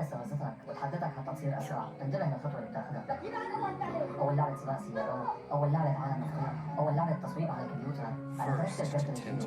استفزتك وتحدتك حتى تصير اسرع، انتبه للخطوه اللي بتاخذها. اول لعبه سباق سيارات، اول لعبه عالم مفتوح، اول لعبه تصويب على الكمبيوتر. انا درست الجبت الجديد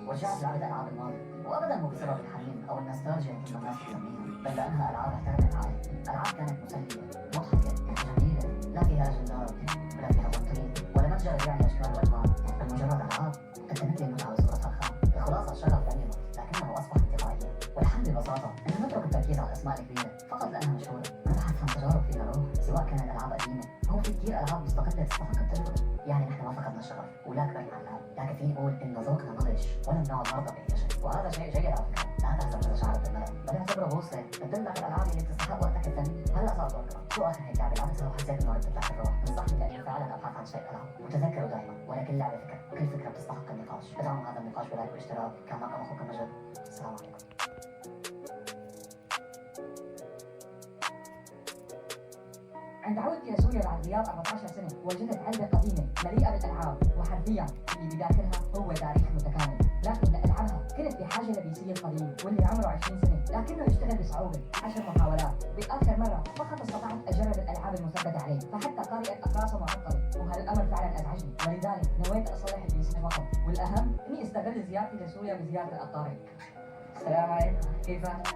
ورجعت لعبه العاب الماضي، وابدا مو بسبب الحنين او النوستالجيا مثل ما الناس بتسميها، بل لانها العاب احترمت العالم. العاب كانت مسليه، مضحكه، جميله، لا فيها اجندات ولا فيها تنطيط ولا متجر يعني اشكال والوان، بل مجرد العاب قدمت لي المتعه وصورتها الخام. الخلاصه الشغف لم يمت لكنه اصبح انتقائيا، والحل ببساطه انه نترك التركيز على الاسماء الكبيره فقط لانها مشهوره، نبحث عن تجارب فيها روح، سواء كانت العاب قديمه او في كثير العاب مستقله تستحق التجربه. يعني نحن ما فقدنا الشغف ولا كبرنا على الالعاب، لكن فيني اقول انه ذوقنا نضج ولم نعد مرضى باي شيء، وهذا شيء جيد على فكره. لا تحسب هذا شعار بالملل، بل اعتبره بوصله تدلك الالعاب اللي بتستحق وقتك الثمين. هلا صار دورك، شو اخر هيك لعبه لعبتها وحسيت انه ردت لك الروح؟ انصحني لاني فعلا ابحث عن شيء العب، وتذكروا دائما ولا كل لعبه فكره، وكل فكره بتستحق النقاش. ادعموا هذا النقاش بلايك واشتراك. كان معكم اخوكم مجد، السلام عليكم. عند عودتي لسوريا بعد غياب 14 سنة وجدت علبة قديمة مليئة بالألعاب، وحرفيا اللي بداخلها هو تاريخ متكامل. لكن لألعبها كنت بحاجة لبي سي قديم واللي عمره 20 سنة، لكنه يشتغل بصعوبة 10 محاولات. بآخر مرة فقط استطعت أجرب الألعاب المثبتة عليه، فحتى قارئة أقراصه معطلة، وهالأمر فعلا أزعجني، ولذلك نويت أصلح البي سي فقط، والأهم إني أستغل زيارتي لسوريا بزيارة الأقارب. السلام عليكم، كيفك؟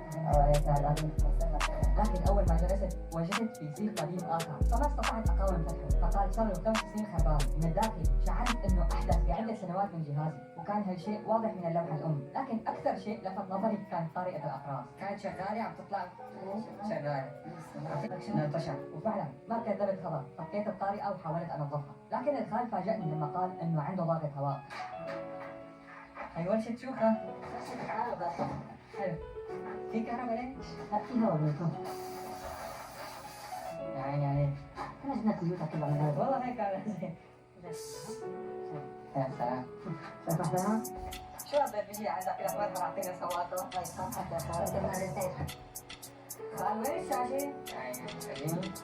لكن أول ما جلست وجدت بي سي قديم آخر، فما استطعت أقاوم فتحه، فقال صار له 5 سنين خربان. من الداخل شعرت إنه أحدث بعدة سنوات من جهازي، وكان هالشيء واضح من اللوحة الأم. لكن أكثر شيء لفت نظري كان قارئة الأقراص، كانت شغالة عم تطلع شغالة شنو انتشر. وفعلا ما كذبت خبر، فكيت القارئة وحاولت أنظفها، لكن الخال فاجأني لما قال إنه عنده ضغط هواء. هي ورشة شوكة. حلو. في كهرباء ليش؟ في هوا بالكون. يا عيني عليك. احنا جبنا كمبيوتر كله من هذا. والله هيك على زين. يا سلام. شايف احسنها؟ شو هذا بيجي عندك كده فرحة معطينا سواقه؟ طيب صار حتى صار خال وين الشاشة؟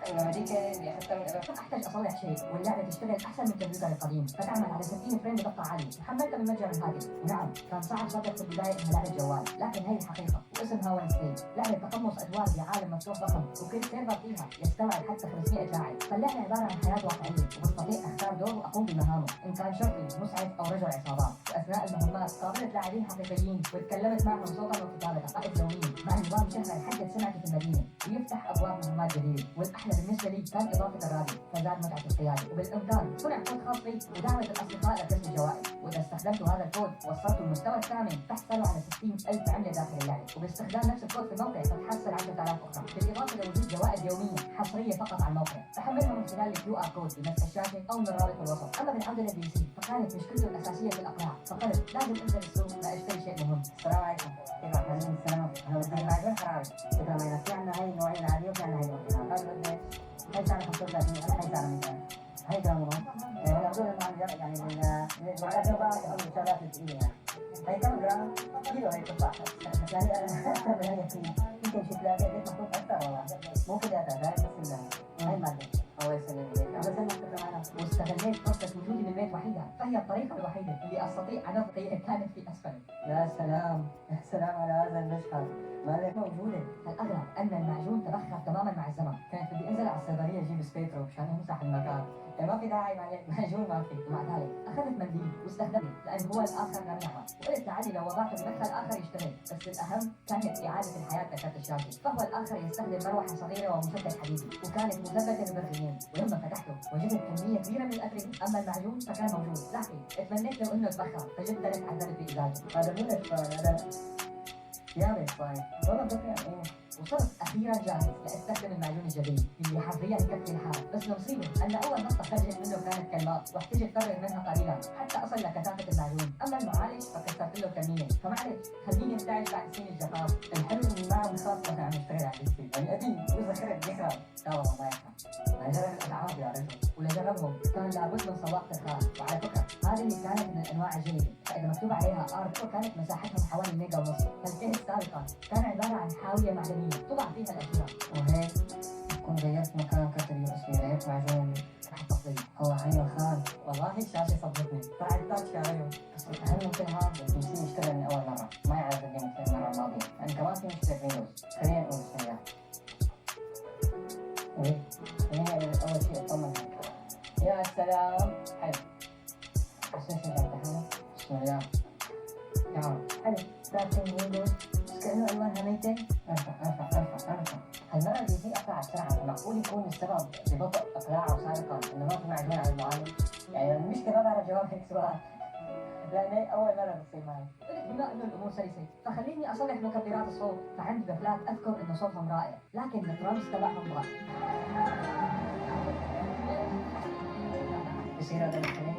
ايوه هذيك اللي اخذتها من قبل. احتاج اصلح شيء واللعبه تشتغل احسن من الكمبيوتر القديم، فتعمل على 60 فريم بدقه عاليه، وحملتها من متجر الهاتف. ونعم كان صعب صدق في البدايه انها لعبه جوال، لكن هي الحقيقه واسمها وان ستيج، لعبه تقمص ادوار بعالم مفتوح ضخم، وكل سيرفر فيها يستوعب حتى 500 لاعب، فاللعبه عباره عن حياه واقعيه، وبستطيع اختار دور واقوم بمهامه، ان كان شرطي مسعف او رجل عصابات. واثناء المهمات قابلت لاعبين حقيقيين وتكلمت معهم صوتا وكتابه، قائد يوميا مع نظام شهر يحدد سمعتي في المدينه ويفتح ابواب مهمات جديده. والاحلى بالنسبه لي كان اضافه الراديو، فزاد متعه القياده، وبالامكان صنع كود خاص بي ودعوه الاصدقاء لكسب الجوائز. واذا استخدمت هذا الكود وصلت المستوى الثامن تحصلوا على 60,000 عمله داخل اللعبه، وباستخدام نفس الكود في الموقع تتحصل 10,000 اخرى، بالاضافه لوجود جوائز يوميه حصريه فقط على الموقع. تحملها من خلال الكيو ار كود بمسح الشاشه او من الرابط في الوسط. اما بالعوده للبي سي فكانت مشكلته الاساسيه في الاقلاع، فقلت لازم انزل السوق لاشتري شيء مهم. السلام عليكم. كيف حالكم؟ السلام. انا بدي معجون حراري. شكرا لك. في عندنا هاي النوعيه العاديه وفي عندنا هاي النوعيه. هذا قديش؟ هاي سعرها 35 هاي سعرها 200. هاي كم ونص؟ هلا هذول يعني من الأجوبة أو الشغلات الثقيلة يعني. هاي كم جرام؟ كيلو هاي تطلع. يعني أنا يمكن شي 3 بيت محطوط أكثر والله. مو كذا هاي بس هاي المادة. الله يسلمك. الله يسلمك معنا. واستغليت فرصة وجودي بالبيت وحيدها، فهي الطريقة الوحيدة اللي أستطيع أن أبقي إن كانت في أسفل. يا سلام، يا سلام على هذا المشهد. مالك موجودة. الأغرب أن المعجون تبخر تماما مع الزمن. كانت بدي أنزل على الصيدلية أجيب سبيترو مشان يمسح المكان. ما في داعي معجون ما في. ومع ذلك أخذت منديل واستخدمته لأن هو الآخر لم يعمل، وقلت لعلي لو وضعته بمدخل آخر يشتغل، بس الأهم كانت إعادة الحياة لكرت الشاشة. فهو الآخر يستخدم مروحة صغيرة ومشتت حديدي، وكانت مثبتة ببرغيين، ولما فتحته وجدت كمية كبيرة من الأتربة. أما المعجون فكان موجود، لكن اتمنيت لو إنه تبخر، فجدا تعذبت بإزعاجه. هذا مو نشفان، هذا يابس صاير. والله بفهم إيه. وصرت أخيرا جاهز لأستخدم المعجون الجديد اللي حرفيا يكفي الحال، بس المصيبة أن أول نقطة خرجت منه كانت كلمات، واحتجت أفرغ منها قليلا حتى أصل لكثافة المعجون. أما المعالج فكسرت له كمية، فمعلش خليني أنتعش بعد سنين الجفاف. الحلو إني ما عم خاص وأنا عم أشتغل على البي، يعني أبي وإذا خرب يخرب. لا والله ما يفهم. أنا جرب الألعاب يا رجل، ولا جربهم كان لابد من سواقة الخال. وعلى فكرة هذه اللي كانت من الأنواع الجيدة، فإذا مكتوب عليها آرت كانت مساحتهم حوالي 1.5 ميجا. فالجهة السابقة كان عبارة عن حاوية معدنية طبع فيها الأشياء. وهيك كنت غيرت مكان كرت اليو اس بي لقيت معجون تحت التصديق. الله حي الخال. والله الشاشة صدقتني. طلعت تاتش عليهم. بس الأهم من كل هذا البي سي يشتغل من أول مرة، ما يعرف الجيم مثل المرة الماضية، لأن كمان في مشكلة ويندوز. خلينا نقول السريع. ايه خليني اول شيء اطمن. يا سلام حلو. حسيت انك امتحانك السوريان تمام حلو. لكن ويندوز بس كأنه ألوانها ميتة. ارفع. هالمرة البي سي أقلع بسرعة، معقول يكون السبب ببطء إقلاعه سابقا إنه ما في معلومات عن المعالج؟ يعني المشكلة ما بعرف جواب هيك سؤال لأن أول مرة بتصير معي. قلت بما إنه الأمور سلسة فخليني أصلح مكبرات الصوت، فعند بفلات أذكر إنه صوتهم رائع، لكن الدرامز تبعهم ضعيف. بصير هذا الحين